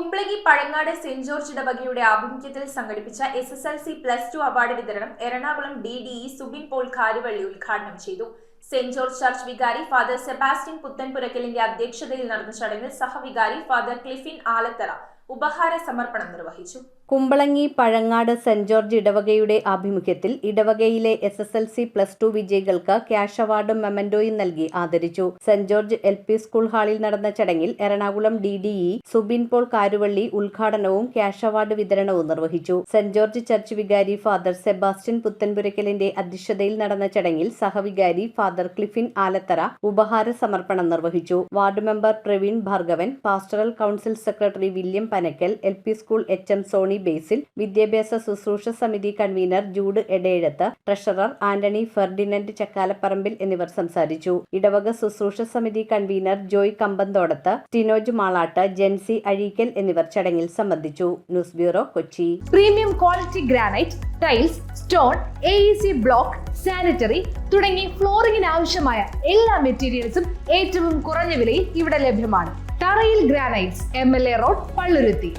Kumbalangi Pazhangad saint George ഇടവകയുടെ ആഭിമുഖ്യത്തിൽ സംഘടിപ്പിച്ച SSLC+2 അവാർഡ് വിതരണം എറണാകുളം DDE സുബിൻ പോൾ കാരുവള്ളി ഉദ്ഘാടനം ചെയ്തു. സെന്റ് ജോർജ് ചർച്ച് വികാരി ഫാദർ സെബാസ്റ്റ്യൻ പുത്തൻപുരക്കലിന്റെ അധ്യക്ഷതയിൽ നടന്ന ചടങ്ങിൽ സഹവികാരി ഫാദർ ക്ലിഫിൻ ആലത്തറ ഉപഹാര സമർപ്പണം നിർവഹിച്ചു. കുമ്പളങ്ങി പഴങ്ങാട് സെന്റ് ജോർജ് ഇടവകയുടെ ആഭിമുഖ്യത്തിൽ ഇടവകയിലെ SSLC+2 വിജയികൾക്ക് ക്യാഷ് അവാർഡും മെമന്റോയും നൽകി ആദരിച്ചു. സെന്റ് ജോർജ് LP സ്കൂൾ ഹാളിൽ നടന്ന ചടങ്ങിൽ എറണാകുളം DDE സുബിൻ പോൾ കാരുവള്ളി ഉദ്ഘാടനവും ക്യാഷ് അവാർഡ് വിതരണവും നിർവഹിച്ചു. സെന്റ് ജോർജ് ചർച്ച് വികാരി ഫാദർ സെബാസ്റ്റ്യൻ പുത്തൻപുരക്കലിന്റെ അധ്യക്ഷതയിൽ നടന്ന ചടങ്ങിൽ സഹവികാരി ഫാദർ ക്ലിഫിൻ ആലത്തറ ഉപഹാര സമർപ്പണം നിർവഹിച്ചു. Ward member Praveen Bhargavan, pastoral council secretary William Panakkal, LP school HM Soni Basil, വിദ്യാഭ്യാസ ശുശ്രൂഷ സമിതി കൺവീനർ ജൂഡ് എടേഴത്ത്, ട്രഷറർ ആന്റണി ഫെർഡിനൻഡ് ചക്കാലപ്പറമ്പിൽ എന്നിവർ സംസാരിച്ചു. ഇടവക ശുശ്രൂഷ സമിതി കൺവീനർ ജോയ് കമ്പന്തോടത്ത്, ടിനോജ് മാളാട്ട്, ജെൻസി അഴീക്കൽ എന്നിവർ ചടങ്ങിൽ സംബന്ധിച്ചു. News bureau, Kochi. Premium quality granite, tiles, stone, AEC block, sanitary തുടങ്ങി ഫ്ലോറിംഗിന് ആവശ്യമായ എല്ലാ മെറ്റീരിയൽസും ഏറ്റവും കുറഞ്ഞ വിലയിൽ ഇവിടെ ലഭ്യമാണ്. തറയിൽ ഗ്രാനൈറ്റ്സ്, MLA റോഡ്, പള്ളുരുത്തി.